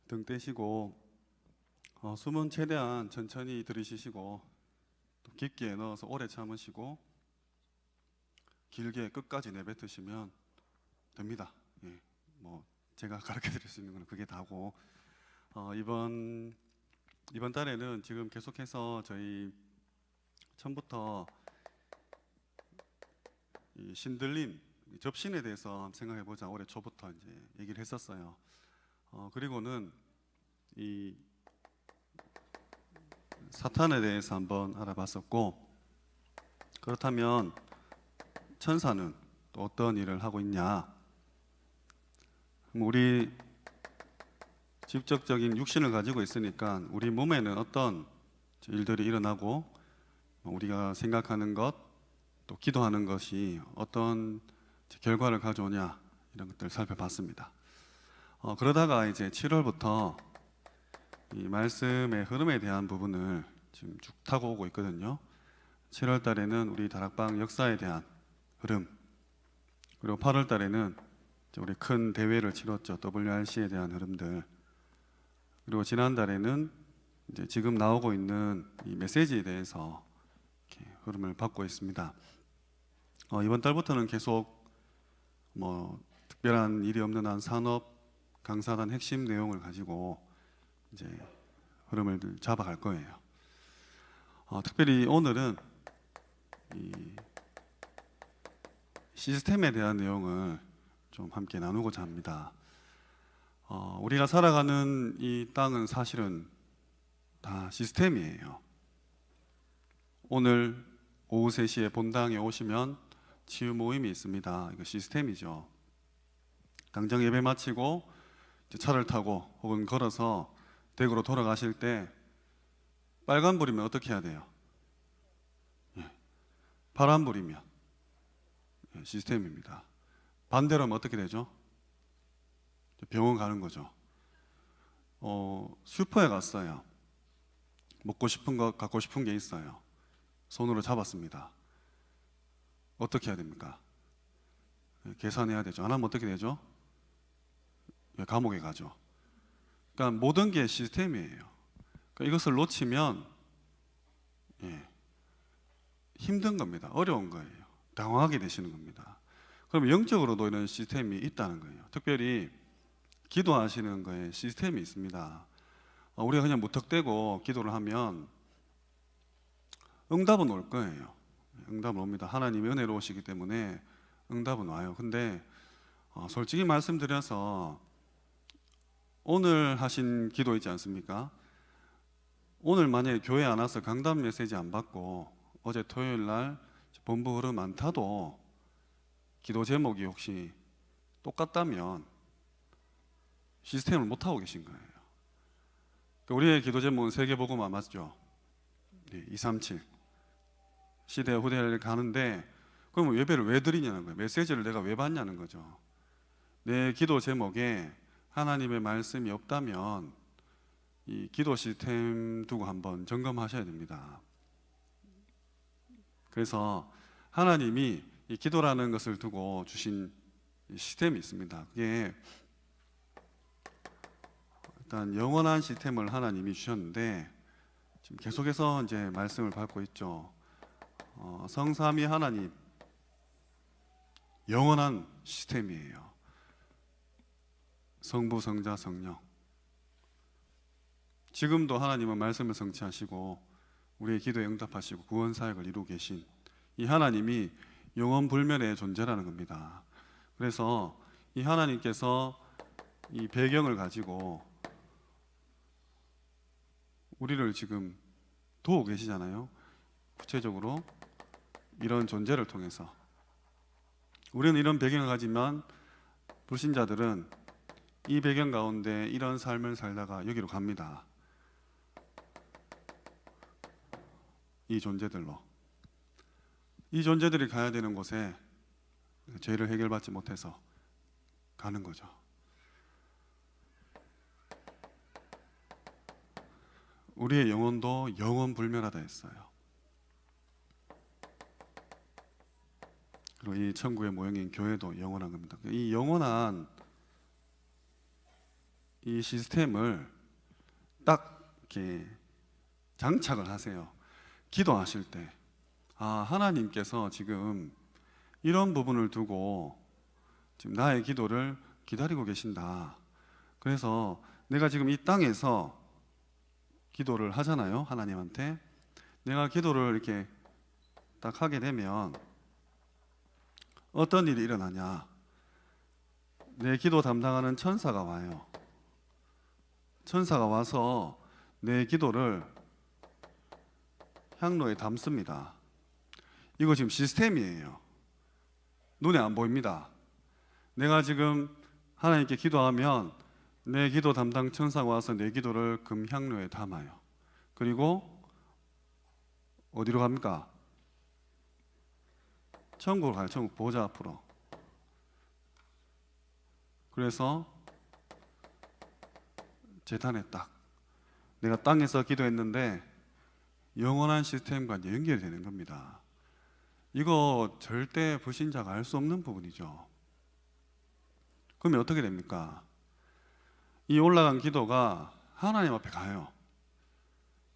등 떼시고 숨은 최대한 천천히 들이쉬시고 또 깊게 넣어서 오래 참으시고 길게 끝까지 내뱉으시면 됩니다. 예, 뭐 제가 가르쳐 드릴 수 있는 건 그게 다고 이번 달에는 지금 계속해서 저희 처음부터 이 신들림 접신에 대해서 한번 생각해 보자. 올해 초부터 이제 얘기를 했었어요. 그리고는 이 사탄에 대해서 한번 알아봤었고, 그렇다면 천사는 또 어떤 일을 하고 있냐? 우리 직접적인 육신을 가지고 있으니까 우리 몸에는 어떤 일들이 일어나고 우리가 생각하는 것, 또 기도하는 것이 어떤 결과를 가져오냐, 이런 것들을 살펴봤습니다. 그러다가 이제 7월부터 이 말씀의 흐름에 대한 부분을 지금 쭉 타고 오고 있거든요. 7월 달에는 우리 다락방 역사에 대한 흐름, 그리고 8월 달에는 우리 큰 대회를 치렀죠. WRC에 대한 흐름들. 그리고 지난달에는 이제 지금 나오고 있는 이 메시지에 대해서 이렇게 흐름을 받고 있습니다. 이번 달부터는 계속 뭐 특별한 일이 없는 한 산업 강사단 핵심 내용을 가지고 이제 흐름을 잡아갈 거예요. 특별히 오늘은 이 시스템에 대한 내용을 좀 함께 나누고자 합니다. 우리가 살아가는 이 땅은 사실은 다 시스템이에요. 오늘 오후 3시에 본당에 오시면 치유 모임이 있습니다. 이거 시스템이죠. 당장 예배 마치고 이제 차를 타고 혹은 걸어서 댁으로 돌아가실 때 빨간불이면 어떻게 해야 돼요? 파란불이면 시스템입니다. 반대로 하면 어떻게 되죠? 병원 가는 거죠. 슈퍼에 갔어요. 먹고 싶은 거, 갖고 싶은 게 있어요. 손으로 잡았습니다. 어떻게 해야 됩니까? 계산해야 되죠. 안 하면 어떻게 되죠? 감옥에 가죠. 그러니까 모든 게 시스템이에요. 그러니까 이것을 놓치면 힘든 겁니다. 어려운 거예요. 당황하게 되시는 겁니다. 그럼 영적으로도 이런 시스템이 있다는 거예요. 특별히 기도하시는 거에 시스템이 있습니다. 우리가 그냥 무턱대고 기도를 하면 응답은 올 거예요. 응답은 옵니다. 하나님이 은혜로우시기 때문에 응답은 와요. 근데 솔직히 말씀드려서 오늘 하신 기도 있지 않습니까? 오늘 만약에 교회 안 와서 강단 메시지 안 받고 어제 토요일 날 본부 흐름 안 타도 기도 제목이 혹시 똑같다면 시스템을 못 하고 계신 거예요. 우리의 기도 제목은 세계복음화 맞죠? 237 시대 후대를 가는데, 그럼 예배를 왜 드리냐는 거예요. 메시지를 내가 왜 받냐는 거죠. 내 기도 제목에 하나님의 말씀이 없다면 이 기도 시스템 두고 한번 점검하셔야 됩니다. 그래서 하나님이 이 기도라는 것을 두고 주신 시스템이 있습니다. 그게 일단 영원한 시스템을 하나님이 주셨는데 지금 계속해서 이제 말씀을 받고 있죠. 성삼위 하나님 영원한 시스템이에요. 성부, 성자, 성령. 지금도 하나님은 말씀을 성취하시고 우리의 기도에 응답하시고 구원 사역을 이루고 계신 이 하나님이 영원 불멸의 존재라는 겁니다. 그래서 이 하나님께서 이 배경을 가지고 우리를 지금 도우고 계시잖아요. 구체적으로 이런 존재를 통해서 우리는 이런 배경을 가지만 불신자들은 이 배경 가운데 이런 삶을 살다가 여기로 갑니다. 이 존재들로. 이 존재들이 가야 되는 곳에 죄를 해결받지 못해서 가는 거죠. 우리의 영혼도 영원 불멸하다 했어요. 그리고 이 천국의 모형인 교회도 영원한 겁니다. 이 영원한 이 시스템을 딱 이렇게 장착을 하세요. 기도하실 때, 아, 하나님께서 지금 이런 부분을 두고 지금 나의 기도를 기다리고 계신다. 그래서 내가 지금 이 땅에서 기도를 하잖아요. 하나님한테. 내가 기도를 이렇게 딱 하게 되면 어떤 일이 일어나냐? 내 기도 담당하는 천사가 와요. 천사가 와서 내 기도를 향로에 담습니다. 이거 지금 시스템이에요. 눈에 안 보입니다. 내가 지금 하나님께 기도하면 내 기도 담당 천사가 와서 내 기도를 금향로에 담아요. 그리고 어디로 갑니까? 천국으로 가요. 천국 보좌 앞으로. 그래서 재단에 딱 내가 땅에서 기도했는데 영원한 시스템과 이제 연결이 되는 겁니다. 이거 절대 불신자가 알 수 없는 부분이죠. 그러면 어떻게 됩니까? 이 올라간 기도가 하나님 앞에 가요.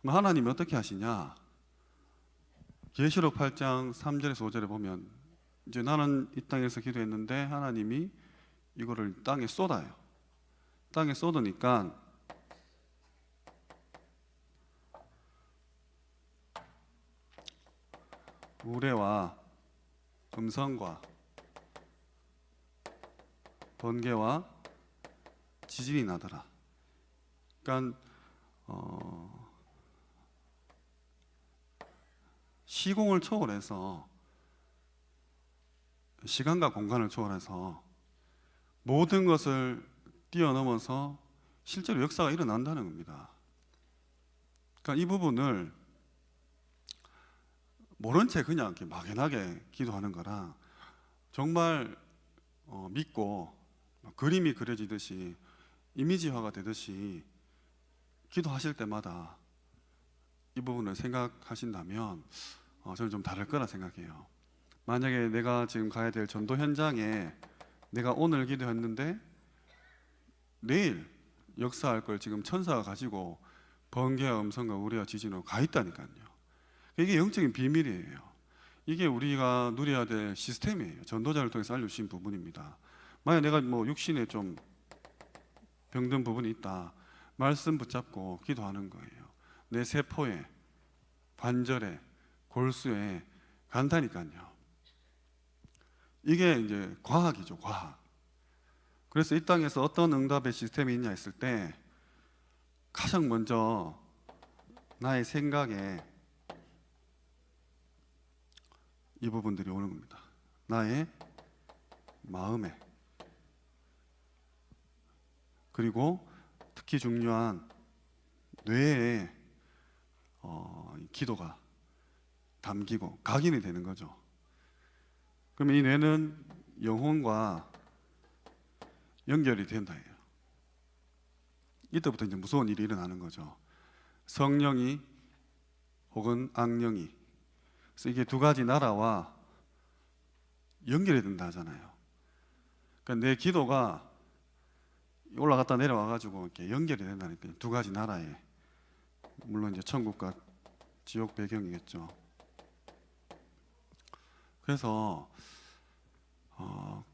그럼 하나님이 어떻게 하시냐? 계시록 8장 3절에서 5절에 보면 이제 나는 이 땅에서 기도했는데 하나님이 이거를 땅에 쏟아요. 땅에 쏟으니까 우레와 음성과 번개와 지진이 나더라. 그러니까 시공을 초월해서 시간과 공간을 초월해서 모든 것을 뛰어넘어서 실제로 역사가 일어난다는 겁니다. 그러니까 이 부분을 모른 채 그냥 이렇게 막연하게 기도하는 거랑 정말 믿고 그림이 그려지듯이 이미지화가 되듯이 기도하실 때마다 이 부분을 생각하신다면 저는 좀 다를 거라 생각해요. 만약에 내가 지금 가야 될 전도 현장에 내가 오늘 기도했는데 내일 역사할 걸 지금 천사가 가지고 번개와 음성과 우레와 지진으로 가 있다니까요. 이게 영적인 비밀이에요. 이게 우리가 누려야 될 시스템이에요. 전도자를 통해서 알려주신 부분입니다. 만약 내가 뭐 육신에 좀 병든 부분이 있다, 말씀 붙잡고 기도하는 거예요. 내 세포에, 관절에, 골수에 간다니까요. 이게 이제 과학이죠, 과학. 그래서 이 땅에서 어떤 응답의 시스템이 있냐 했을 때 가장 먼저 나의 생각에 이 부분들이 오는 겁니다. 나의 마음에, 그리고 특히 중요한 뇌에 기도가 담기고 각인이 되는 거죠. 그러면 이 뇌는 영혼과 연결이 된다 해요. 이때부터 이제 무서운 일이 일어나는 거죠. 성령이 혹은 악령이, 그래서 이게 두 가지 나라와 연결이 된다 하잖아요. 그러니까 내 기도가 올라갔다 내려와 가지고 이렇게 연결이 된다니까. 두 가지 나라에, 물론 이제 천국과 지옥 배경이겠죠. 그래서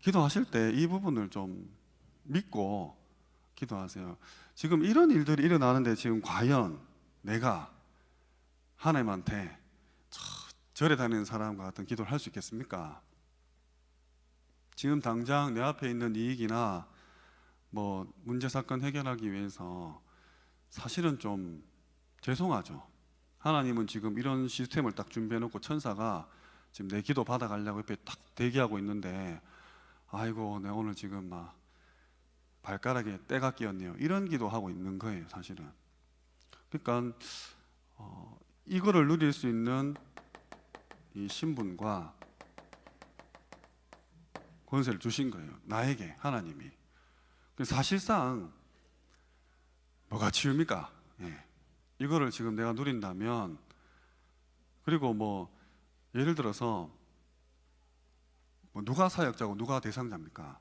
기도하실 때 이 부분을 좀 믿고 기도하세요. 지금 이런 일들이 일어나는데 지금 과연 내가 하나님한테 절에 다니는 사람과 같은 기도를 할 수 있겠습니까? 지금 당장 내 앞에 있는 이익이나 뭐 문제 사건 해결하기 위해서 사실은 좀 죄송하죠. 하나님은 지금 이런 시스템을 딱 준비해 놓고 천사가 지금 내 기도 받아가려고 옆에 딱 대기하고 있는데, 아이고 내가 오늘 지금 막 발가락에 때가 끼었네요, 이런 기도하고 있는 거예요 사실은. 그러니까 이거를 누릴 수 있는 이 신분과 권세를 주신 거예요, 나에게 하나님이. 사실상 뭐가 치웁니까? 예. 이거를 지금 내가 누린다면, 그리고 뭐 예를 들어서 뭐 누가 사역자고 누가 대상자입니까?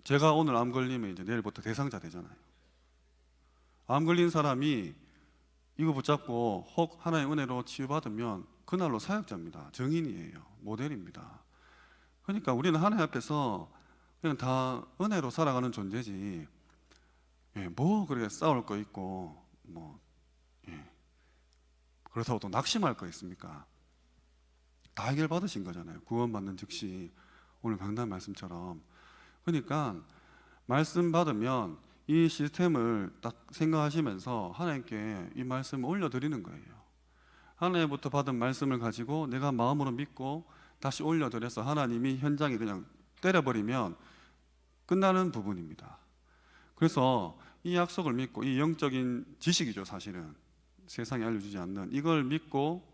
제가 오늘 암 걸리면 이제 내일부터 대상자 되잖아요. 암 걸린 사람이 이거 붙잡고 혹 하나의 은혜로 치유받으면 그날로 사역자입니다. 증인이에요. 모델입니다. 그러니까 우리는 하나님 앞에서 그냥 다 은혜로 살아가는 존재지, 뭐 그렇게 싸울 거 있고 뭐 그렇다고 또 낙심할 거 있습니까? 다 해결받으신 거잖아요. 구원받는 즉시 오늘 강단 말씀처럼. 그러니까 말씀 받으면 이 시스템을 딱 생각하시면서 하나님께 이 말씀을 올려드리는 거예요. 하나님부터 받은 말씀을 가지고 내가 마음으로 믿고 다시 올려드려서 하나님이 현장에 그냥 때려버리면 끝나는 부분입니다. 그래서 이 약속을 믿고, 이 영적인 지식이죠, 사실은 세상에 알려주지 않는 이걸 믿고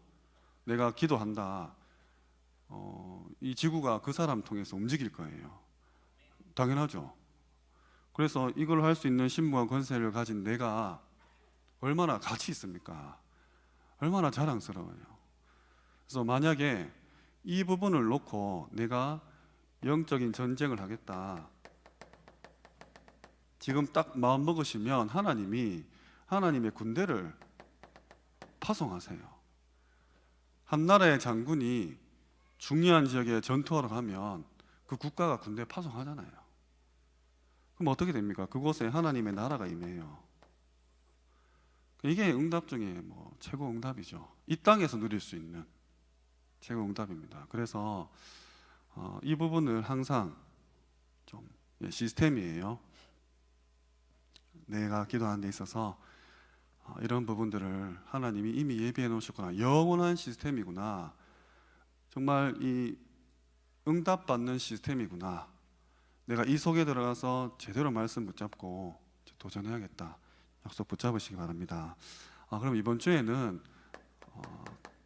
내가 기도한다. 이 지구가 그 사람 통해서 움직일 거예요. 당연하죠. 그래서 이걸 할 수 있는 신부와 권세를 가진 내가 얼마나 가치 있습니까? 얼마나 자랑스러워요. 그래서 만약에 이 부분을 놓고 내가 영적인 전쟁을 하겠다, 지금 딱 마음 먹으시면 하나님이 하나님의 군대를 파송하세요. 한 나라의 장군이 중요한 지역에 전투하러 가면 그 국가가 군대 파송하잖아요. 그럼 어떻게 됩니까? 그곳에 하나님의 나라가 임해요. 이게 응답 중에 뭐 최고 응답이죠. 이 땅에서 누릴 수 있는 최고 응답입니다. 그래서 이 부분을 항상 좀 시스템이에요. 내가 기도하는 데 있어서 이런 부분들을 하나님이 이미 예비해 놓으셨구나, 영원한 시스템이구나, 정말 이 응답받는 시스템이구나, 내가 이 속에 들어가서 제대로 말씀 붙잡고 도전해야겠다, 약속 붙잡으시기 바랍니다. 그럼 이번 주에는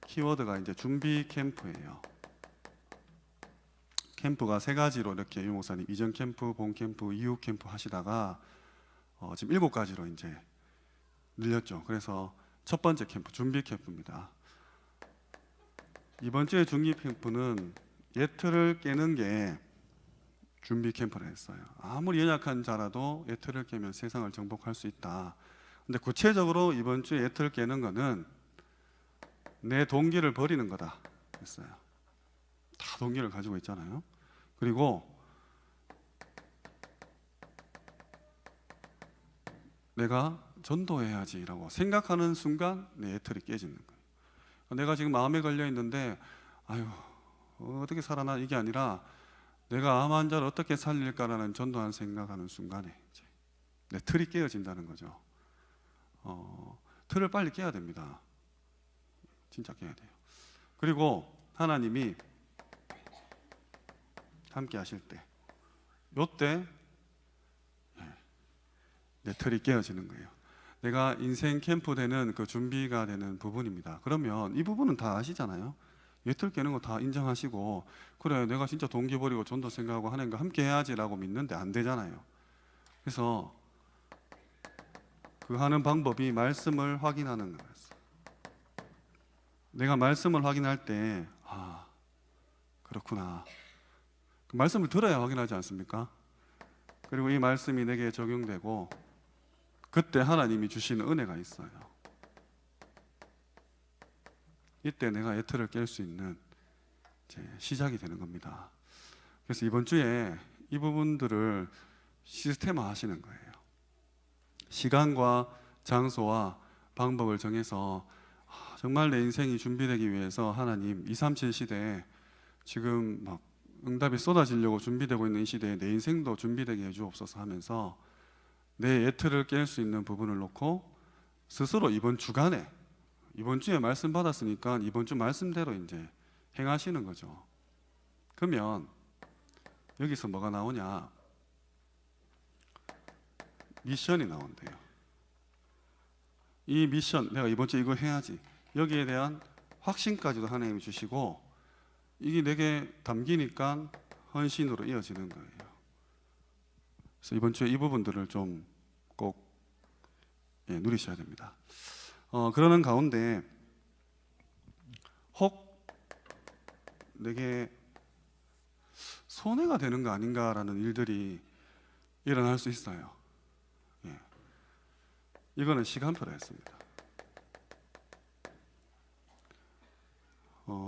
키워드가 이제 준비 캠프예요. 캠프가 세 가지로 이렇게 유 목사님 이전 캠프, 본 캠프, 이후 캠프 하시다가 지금 7가지로 이제 늘렸죠. 그래서 첫 번째 캠프 준비 캠프입니다. 이번 주에 준비 캠프는 예틀을 깨는 게 준비 캠프를 했어요. 아무리 연약한 자라도 예틀을 깨면 세상을 정복할 수 있다. 근데 구체적으로 이번 주에 예틀을 깨는 거는 내 동기를 버리는 거다 했어요. 다 동기를 가지고 있잖아요. 그리고 내가 전도해야지라고 생각하는 순간 내 예틀이 깨지는 거예요. 내가 지금 마음에 걸려 있는데 아유 어떻게 살아나, 이게 아니라 내가 암 환자를 어떻게 살릴까라는 전도하는 생각하는 순간에 이제 내 틀이 깨어진다는 거죠. 틀을 빨리 깨야 됩니다. 진짜 깨야 돼요. 그리고 하나님이 함께 하실 때, 요때 내 틀이 깨어지는 거예요. 내가 인생 캠프 되는 그 준비가 되는 부분입니다. 그러면 이 부분은 다 아시잖아요. 예틀 깨는 거 다 인정하시고, 그래 내가 진짜 동기 버리고 전도 생각하고 하나님과 함께 해야지라고 믿는데 안 되잖아요. 그래서 그 하는 방법이 말씀을 확인하는 거예요. 내가 말씀을 확인할 때 그렇구나, 그 말씀을 들어야 확인하지 않습니까? 그리고 이 말씀이 내게 적용되고 그때 하나님이 주시는 은혜가 있어요. 이때 내가 예틀을 깰 수 있는 시작이 되는 겁니다. 그래서 이번 주에 이 부분들을 시스템화 하시는 거예요. 시간과 장소와 방법을 정해서 정말 내 인생이 준비되기 위해서 하나님 237 시대에 지금 막 응답이 쏟아지려고 준비되고 있는 이 시대에 내 인생도 준비되게 해주옵소서 하면서 내 예틀을 깰 수 있는 부분을 놓고 스스로 이번 주간에, 이번 주에 말씀 받았으니까 이번 주 말씀대로 이제 행하시는 거죠. 그러면 여기서 뭐가 나오냐? 미션이 나온대요. 이 미션, 내가 이번 주에 이거 해야지, 여기에 대한 확신까지도 하나님이 주시고 이게 내게 담기니까 헌신으로 이어지는 거예요. 그래서 이번 주에 이 부분들을 좀 꼭 누리셔야 됩니다. 그러는 가운데 혹 내게 손해가 되는 거 아닌가라는 일들이 일어날 수 있어요. 예. 이거는 시간표라 했습니다.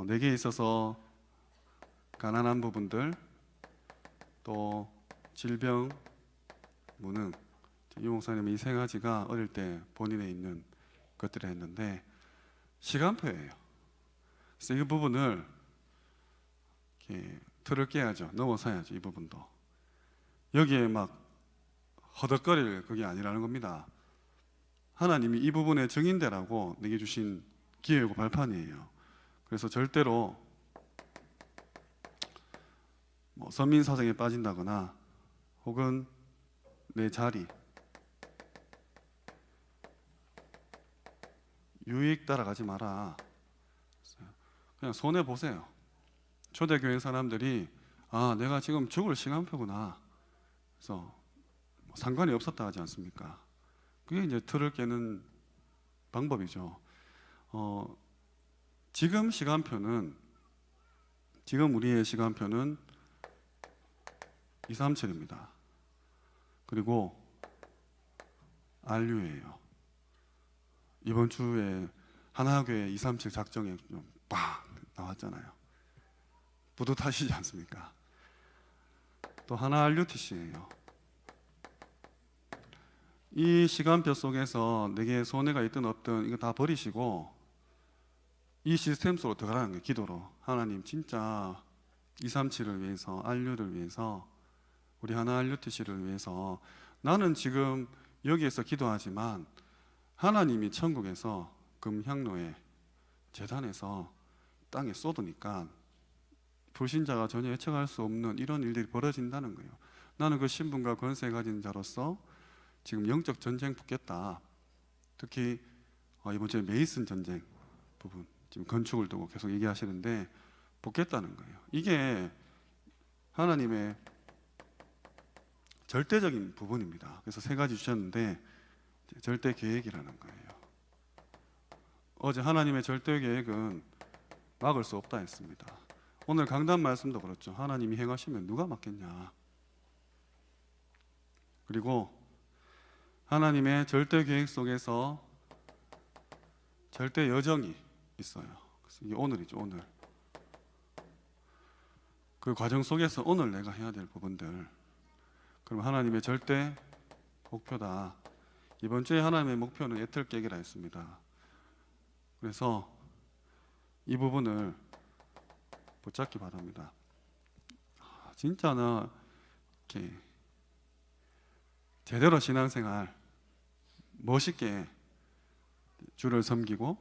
내게 있어서 가난한 부분들, 또 질병, 무능, 유 목사님이 이 세 가지가 어릴 때 본인에 있는 것들을 했는데 시간표예요. 그래서 이 부분을 이렇게 틀을 깨야죠. 넘어서야죠. 이 부분도 여기에 막 허덕거릴 그게 아니라는 겁니다. 하나님이 이 부분의 증인되라고 내게 주신 기회고 발판이에요. 그래서 절대로 뭐 선민사정에 빠진다거나 혹은 내 자리, 유익 따라가지 마라. 그냥 손해 보세요. 초대교회 사람들이 내가 지금 죽을 시간표구나. 그래서 상관이 없었다 하지 않습니까? 그게 이제 틀을 깨는 방법이죠. 지금 우리의 시간표는 237입니다. 그리고 RU예요. 이번 주에 하나교회 237 작정에 빡 나왔잖아요. 뿌듯하시지 않습니까? 또 하나 RUTC예요. 이 시간표 속에서 내게 손해가 있든 없든 이거 다 버리시고 이 시스템 속으로 들어가라는 거예요. 기도로. 하나님 진짜 237을 위해서, RU를 위해서, 우리 하나 RUTC를 위해서 나는 지금 여기에서 기도하지만 하나님이 천국에서 금향로에 재단에서 땅에 쏟으니까 불신자가 전혀 예측할 수 없는 이런 일들이 벌어진다는 거예요. 나는 그 신분과 권세 가진 자로서 지금 영적 전쟁 붙겠다. 특히 이번 주에 메이슨 전쟁 부분 지금 건축을 두고 계속 얘기하시는데 붙겠다는 거예요. 이게 하나님의 절대적인 부분입니다. 그래서 세 가지 주셨는데 절대 계획이라는 거예요. 어제 하나님의 절대 계획은 막을 수 없다 했습니다. 오늘 강단 말씀도 그렇죠. 하나님이 행하시면 누가 막겠냐. 그리고 하나님의 절대 계획 속에서 절대 여정이 있어요. 그래서 이게 오늘이죠. 오늘 그 과정 속에서 오늘 내가 해야 될 부분들, 그럼 하나님의 절대 목표다. 이번 주에 하나님의 목표는 애틀 깨기라 했습니다. 그래서 이 부분을 붙잡기 바랍니다. 진짜 나 이렇게 제대로 신앙생활 멋있게 주를 섬기고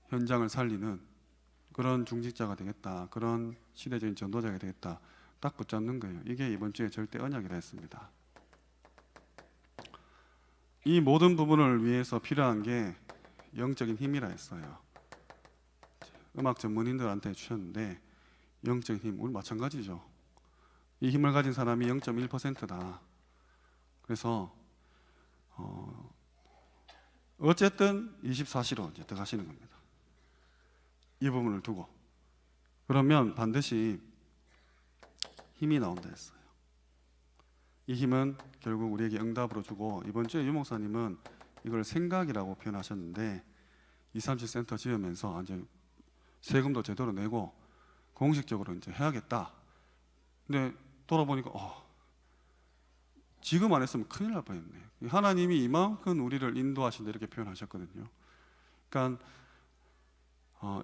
현장을 살리는 그런 중직자가 되겠다. 그런 시대적인 전도자가 되겠다. 딱 붙잡는 거예요. 이게 이번 주에 절대 언약이라 했습니다. 이 모든 부분을 위해서 필요한 게 영적인 힘이라 했어요. 음악 전문인들한테 주셨는데 영적인 힘, 우리 마찬가지죠. 이 힘을 가진 사람이 0.1%다. 그래서 어쨌든 24시로 이제 들어가시는 겁니다. 이 부분을 두고 그러면 반드시 힘이 나온다 했어요. 이 힘은 결국 우리에게 응답으로 주고, 이번 주에 유 목사님은 이걸 생각이라고 표현하셨는데 237센터 지으면서 이제 세금도 제대로 내고 공식적으로 이제 해야겠다. 근데 돌아보니까 지금 안 했으면 큰일 날 뻔했네. 하나님이 이만큼 우리를 인도하신다 이렇게 표현하셨거든요. 그러니까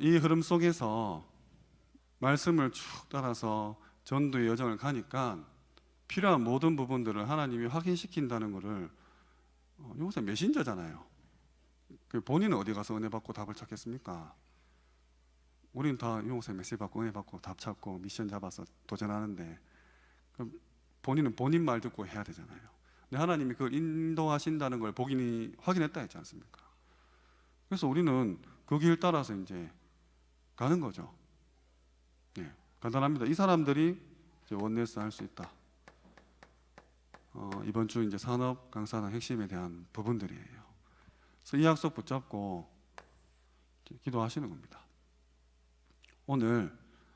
이 흐름 속에서 말씀을 쭉 따라서 전도의 여정을 가니까 필요한 모든 부분들을 하나님이 확인시킨다는 것을 요새 메신저잖아요. 본인은 어디 가서 은혜 받고 답을 찾겠습니까? 우리는 다 요새 메시지 받고 은혜 받고 답 찾고 미션 잡아서 도전하는데 본인은 본인 말 듣고 해야 되잖아요. 근데 하나님이 그걸 인도하신다는 걸 복인이 확인했다 했지 않습니까? 그래서 우리는 그 길 따라서 이제 가는 거죠. 네, 간단합니다. 이 사람들이 이제 원네스 할 수 있다. 이번 주 이제 산업 강사단 핵심에 대한 부분들이에요. 그래서 이 약속 붙잡고 기도하시는 겁니다. 오늘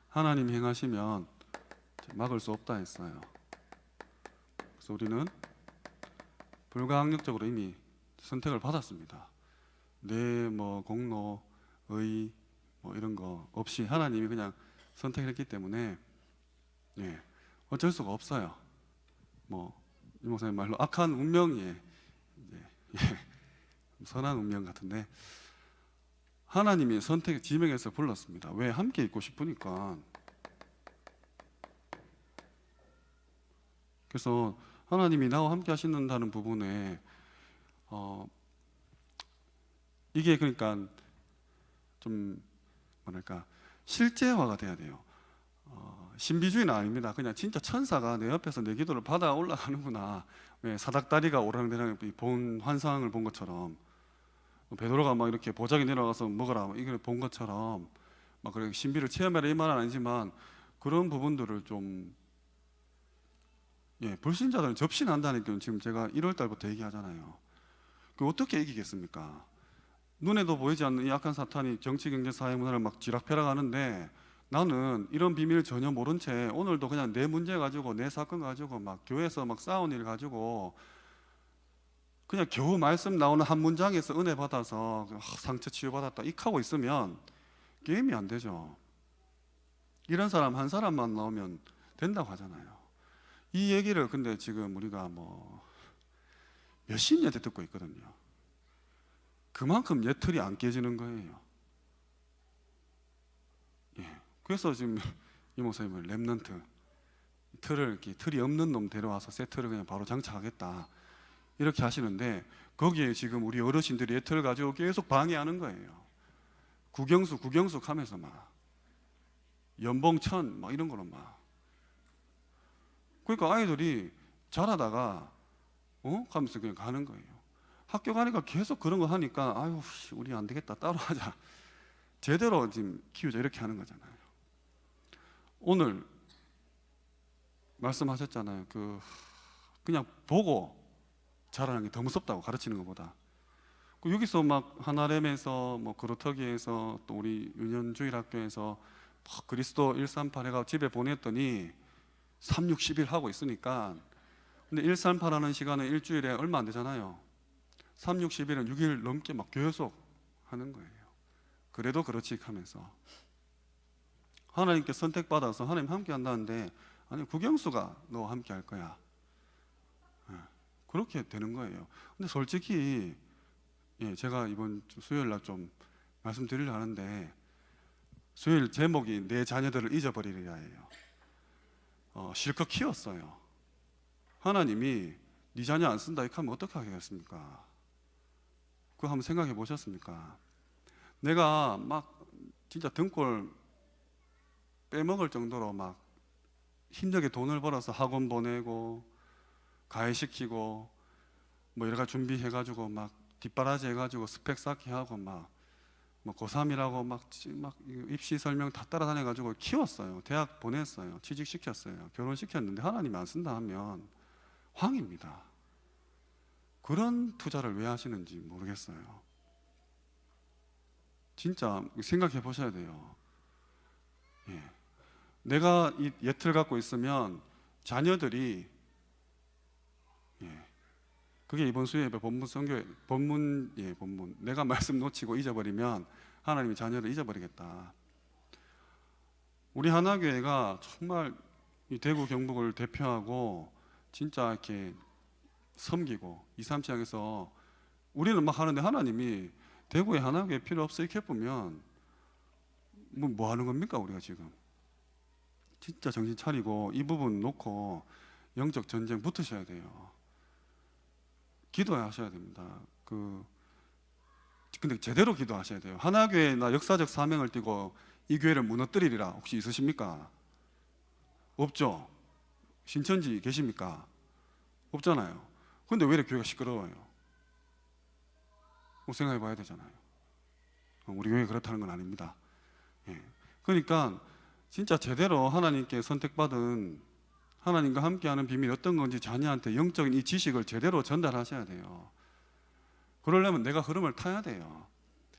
하나님이 행하시면 막을 수 없다 했어요. 그래서 우리는 불가항력적으로 이미 선택을 받았습니다. 내 뭐 공로, 의 뭐 이런 거 없이 하나님이 그냥 선택했기 때문에 예, 어쩔 수가 없어요. 뭐 이 목사님 말로 악한 운명이 선한 운명 같은데 하나님이 선택 지명해서 불렀습니다. 왜? 함께 있고 싶으니까. 그래서 하나님이 나와 함께 하신다는 부분에 이게 그러니까 좀 뭐랄까 실제화가 돼야 돼요. 신비주의는 아닙니다. 그냥 진짜 천사가 내 옆에서 내 기도를 받아 올라가는구나. 왜 사닥다리가 오랑대랑 본 환상을 본 것처럼 베드로가 막 이렇게 보자기 내려가서 먹으라 이걸 본 것처럼 막 그렇게 신비를 체험하라 이 말은 아니지만 그런 부분들을 좀 불신자들은 접신한다니까 지금 제가 1월 달부터 얘기하잖아요. 그 어떻게 이기겠습니까? 눈에도 보이지 않는 이 악한 사탄이 정치, 경제, 사회, 문화를 막 쥐락펴락하는데 나는 이런 비밀을 전혀 모른 채 오늘도 그냥 내 문제 가지고 내 사건 가지고 막 교회에서 막 싸운 일 가지고 그냥 겨우 말씀 나오는 한 문장에서 은혜 받아서 상처 치유받았다 익하고 있으면 게임이 안 되죠. 이런 사람 한 사람만 나오면 된다고 하잖아요. 이 얘기를 근데 지금 우리가 뭐 몇십 년째 듣고 있거든요. 그만큼 옛틀이 안 깨지는 거예요. 그래서 지금 이 목사님은 렘넌트 틀을 이렇게 틀이 없는 놈 데려와서 새 틀을 그냥 바로 장착하겠다 이렇게 하시는데 거기에 지금 우리 어르신들이 옛 틀을 가지고 계속 방해하는 거예요. 국영수 하면서 막 연봉천 막 이런 거로 막 그러니까 아이들이 자라다가 하면서 그냥 가는 거예요. 학교 가니까 계속 그런 거 하니까 아유 우리 안 되겠다 따로 하자 제대로 지금 키우자 이렇게 하는 거잖아요. 오늘 말씀하셨잖아요. 그냥 보고 자라는 게 더 무섭다고 가르치는 것보다. 여기서 막 하나렘에서 뭐 그루터기에서 또 우리 유년주일학교에서 그리스도 138 해가 집에 보냈더니 3, 6, 10일 하고 있으니까 근데 138 하는 시간은 일주일에 얼마 안 되잖아요. 3, 6, 10일은 6일 넘게 막 계속 하는 거예요. 그래도 그렇지 하면서 하나님께 선택받아서 하나님 함께 한다는데 아니 국영수가 너와 함께 할 거야. 그렇게 되는 거예요. 근데 솔직히 제가 이번 수요일 날 좀 말씀드리려 하는데 수요일 제목이 내 자녀들을 잊어버리리라예요. 실컷 키웠어요. 하나님이 네 자녀 안 쓴다 이렇게 하면 어떻게 하겠습니까? 그거 한번 생각해 보셨습니까? 내가 막 진짜 등골 빼먹을 정도로 막 힘들게 돈을 벌어서 학원 보내고 가해시키고 뭐 여러 가지 준비해가지고 막 뒷바라지 해가지고 스펙 쌓기 하고 막 뭐 고3이라고 막 입시 설명 다 따라다녀가지고 키웠어요. 대학 보냈어요. 취직시켰어요. 결혼시켰는데 하나님이 안 쓴다 하면 황입니다. 그런 투자를 왜 하시는지 모르겠어요. 진짜 생각해 보셔야 돼요. 내가 이 예틀 갖고 있으면 자녀들이 그게 이번 수요예배 본문 내가 말씀 놓치고 잊어버리면 하나님이 자녀를 잊어버리겠다. 우리 하나교회가 정말 이 대구 경북을 대표하고 진짜 이렇게 섬기고 2, 3지역에서 우리는 막 하는데 하나님이 대구에 하나교회 필요 없어 이렇게 보면 뭐 하는 겁니까 우리가 지금? 진짜 정신 차리고 이 부분 놓고 영적 전쟁 붙으셔야 돼요. 기도하셔야 됩니다. 근데 제대로 기도하셔야 돼요. 하나교회 나 역사적 사명을 띠고 이 교회를 무너뜨리리라 혹시 있으십니까? 없죠. 신천지 계십니까? 없잖아요. 근데 왜 이렇게 교회가 시끄러워요? 생각해 봐야 되잖아요. 우리 교회가 그렇다는 건 아닙니다. 그러니까 진짜 제대로 하나님께 선택받은 하나님과 함께하는 비밀이 어떤 건지 자녀한테 영적인 이 지식을 제대로 전달하셔야 돼요. 그러려면 내가 흐름을 타야 돼요.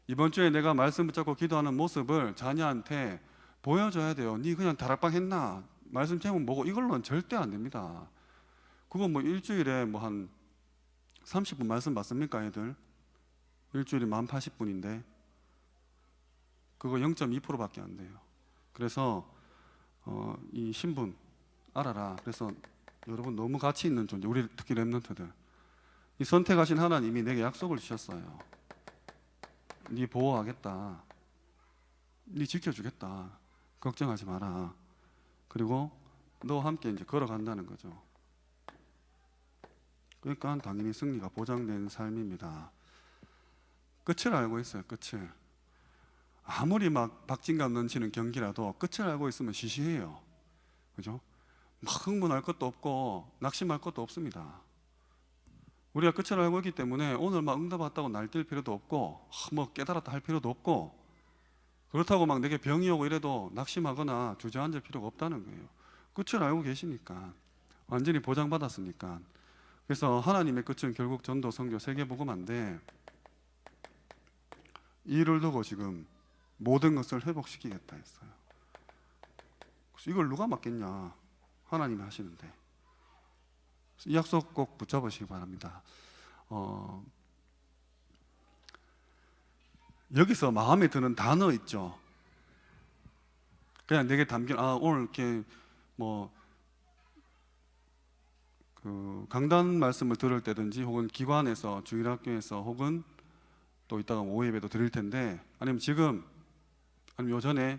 이번 주에 내가 말씀 붙잡고 기도하는 모습을 자녀한테 보여줘야 돼요. 니 그냥 다락방 했나? 말씀 제목 보고 이걸로는 절대 안 됩니다. 그거 뭐 일주일에 뭐 한 30분 말씀 받습니까 애들? 일주일에 1080분인데 그거 0.2%밖에 안 돼요. 그래서 이 신분 알아라. 그래서 여러분 너무 가치 있는 존재, 우리 특히 렘넌트들, 이 선택하신 하나님이 내게 약속을 주셨어요. 네 보호하겠다, 네 지켜주겠다, 걱정하지 마라. 그리고 너와 함께 이제 걸어간다는 거죠. 그러니까 당연히 승리가 보장된 삶입니다. 끝을 알고 있어요. 끝을. 아무리 막 박진감 넘치는 경기라도 끝을 알고 있으면 시시해요. 그죠? 막 흥분할 것도 없고 낙심할 것도 없습니다. 우리가 끝을 알고 있기 때문에 오늘 막 응답 왔다고 날뛸 필요도 없고 뭐 깨달았다 할 필요도 없고, 그렇다고 막 내게 병이 오고 이래도 낙심하거나 주저앉을 필요가 없다는 거예요. 끝을 알고 계시니까, 완전히 보장받았으니까. 그래서 하나님의 끝은 결국 전도, 선교, 세계복음화인데 이를 두고 지금 모든 것을 회복시키겠다 했어요. 그래서 이걸 누가 맡겠냐? 하나님이 하시는데. 이 약속 꼭 붙잡으시기 바랍니다. 여기서 마음에 드는 단어 있죠. 그냥 내게 담긴, 오늘 이렇게 뭐 그 강단 말씀을 들을 때든지 혹은 기관에서, 주일학교에서, 혹은 또 이따가 오후 예배도 드릴 텐데, 아니면 지금, 아니면 요전에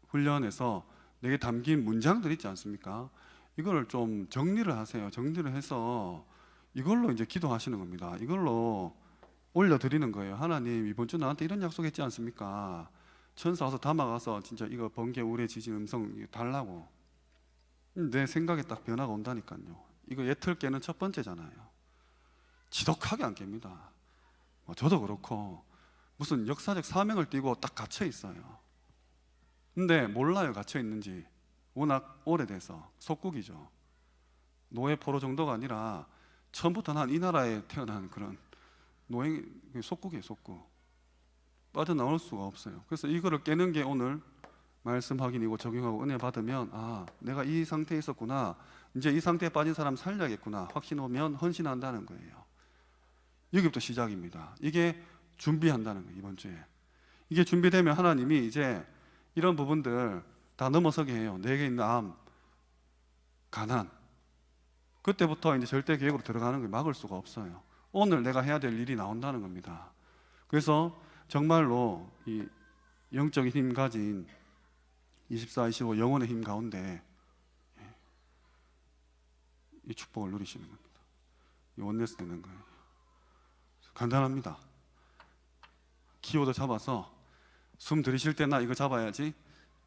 훈련에서 내게 담긴 문장들 있지 않습니까? 이거를 좀 정리를 하세요. 정리를 해서 이걸로 이제 기도하시는 겁니다. 이걸로 올려드리는 거예요. 하나님, 이번 주 나한테 이런 약속했지 않습니까? 천사 와서 담아가서 진짜 이거 번개, 우레, 지진, 음성 달라고. 내 생각에 딱 변화가 온다니까요. 이거 예틀 깨는 첫 번째잖아요. 지독하게 안 깹니다. 저도 그렇고 무슨 역사적 사명을 띠고 딱 갇혀 있어요. 근데 몰라요, 갇혀 있는지. 워낙 오래돼서. 속국이죠. 노예 포로 정도가 아니라 처음부터 난 이 나라에 태어난 그런 노예, 속국이에요, 속국. 빠져나올 수가 없어요. 그래서 이거를 깨는 게 오늘 말씀 확인이고 적용하고 은혜 받으면, 내가 이 상태에 있었구나, 이제 이 상태에 빠진 사람 살려야겠구나 확신 오면 헌신한다는 거예요. 여기부터 시작입니다. 이게 준비한다는 거예요. 이번 주에 이게 준비되면 하나님이 이제 이런 부분들 다 넘어서게 해요. 내게 있는 암, 가난, 그때부터 이제 절대 계획으로 들어가는 걸 막을 수가 없어요. 오늘 내가 해야 될 일이 나온다는 겁니다. 그래서 정말로 이 영적인 힘 가진 24, 25 영혼의 힘 가운데 이 축복을 누리시는 겁니다. 이 원네스 되는 거예요. 간단합니다. 키워드 잡아서 숨 들이쉴 때 나 이거 잡아야지,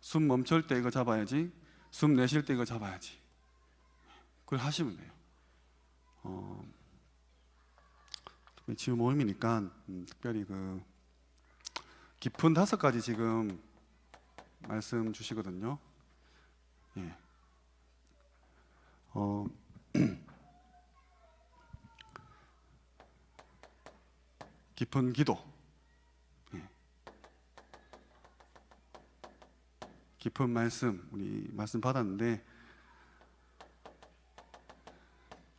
숨 멈출 때 이거 잡아야지, 숨 내쉴 때 이거 잡아야지. 그걸 하시면 돼요. 지금 모임이니까 특별히 그 깊은 5가지 지금 말씀 주시거든요. 예. 깊은 기도, 예. 깊은 말씀, 우리 말씀 받았는데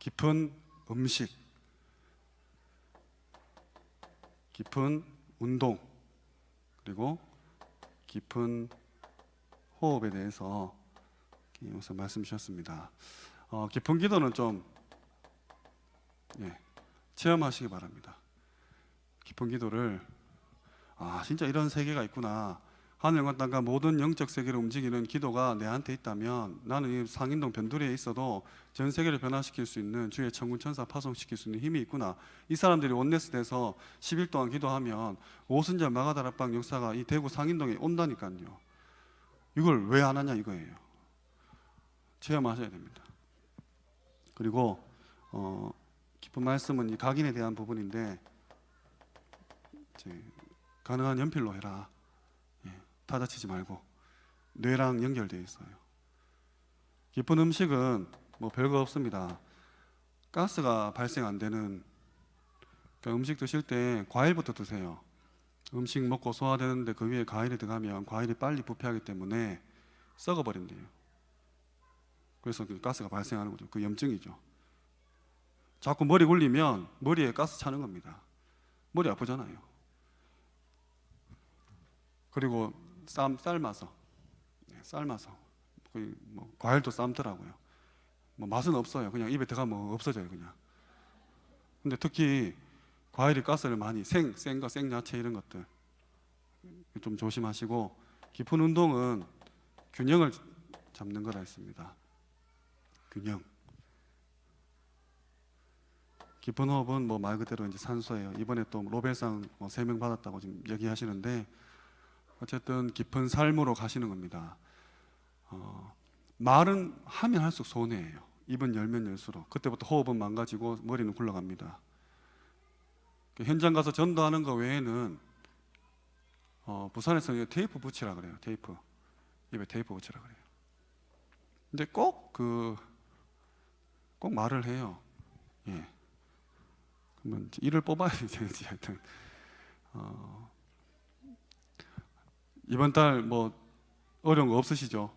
깊은 음식, 깊은 운동, 그리고 깊은 호흡에 대해서 우선 말씀 주셨습니다. 깊은 기도는 좀 체험하시기 바랍니다. 깊은 기도를 진짜 이런 세계가 있구나, 하늘과 땅과 모든 영적 세계를 움직이는 기도가 내한테 있다면 나는 이 상인동 변두리에 있어도 전 세계를 변화시킬 수 있는 주의 천군 천사 파송시킬 수 있는 힘이 있구나. 이 사람들이 원네스 돼서 10일 동안 기도하면 오순절 마가다락방 역사가 이 대구 상인동에 온다니까요. 이걸 왜 안 하냐 이거예요. 체험하셔야 됩니다. 그리고 깊은 말씀은 이 각인에 대한 부분인데, 가능한 연필로 해라. 타자치지 말고 뇌랑 연결되어 있어요. 깊은 음식은 뭐 별거 없습니다. 가스가 발생 안 되는, 그러니까 음식 드실 때 과일부터 드세요. 음식 먹고 소화되는데 그 위에 과일이 들어가면 과일이 빨리 부패하기 때문에 썩어버린대요. 그래서 그 가스가 발생하는 거죠. 그 염증이죠. 자꾸 머리 굴리면 머리에 가스 차는 겁니다. 머리 아프잖아요. 그리고 삶아서 거의 뭐 과일도 삶더라고요. 뭐 맛은 없어요. 그냥 입에 들어가면 없어져요, 그냥. 근데 특히 과일이 가스를 많이 센 거, 생야채 이런 것들 좀 조심하시고, 깊은 운동은 균형을 잡는 거라 했습니다. 균형. 깊은 호흡은 뭐 말 그대로 이제 산소예요. 이번에 또 노벨상 3명 받았다고 지금 얘기하시는데, 어쨌든 깊은 삶으로 가시는 겁니다. 말은 하면 할수록 손해예요. 입은 열면 열수록. 그때부터 호흡은 망가지고 머리는 굴러갑니다. 현장 가서 전도하는 거 외에는 부산에서 테이프 붙이라 그래요. 테이프. 입에 테이프 붙이라 그래요. 근데 꼭 말을 해요. 예. 그러면 이를 뽑아야 되는지 하여튼 이번 달 뭐 어려운 거 없으시죠?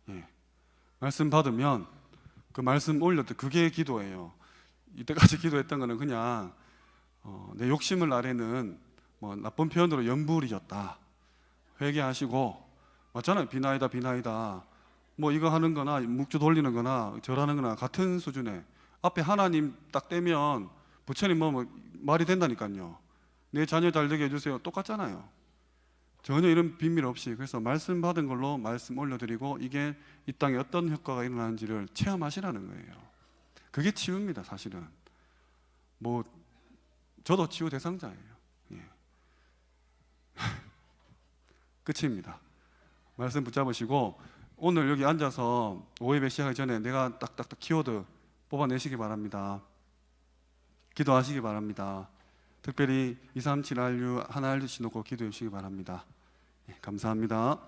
예. 말씀 받으면 그 말씀 올렸던 그게 기도예요. 이때까지 기도했던 거는 그냥 내 욕심을 아래는 뭐 나쁜 표현으로 염불이었다. 회개하시고, 맞잖아요. 비나이다. 뭐 이거 하는 거나 묵주 돌리는 거나 절하는 거나 같은 수준에, 앞에 하나님 딱 떼면 부처님 뭐 말이 된다니까요. 내 자녀 잘 되게 해주세요. 똑같잖아요. 전혀 이런 비밀 없이. 그래서 말씀 받은 걸로 말씀 올려드리고, 이게 이 땅에 어떤 효과가 일어나는지를 체험하시라는 거예요. 그게 치유입니다, 사실은. 뭐 저도 치유 대상자예요. 예. 끝입니다. 말씀 붙잡으시고, 오늘 여기 앉아서 5예배 시작하기 전에 내가 딱딱딱 키워드 뽑아내시기 바랍니다. 기도하시기 바랍니다. 특별히 237RU 하나 알듯이 놓고 기도해 주시기 바랍니다. 예, 감사합니다.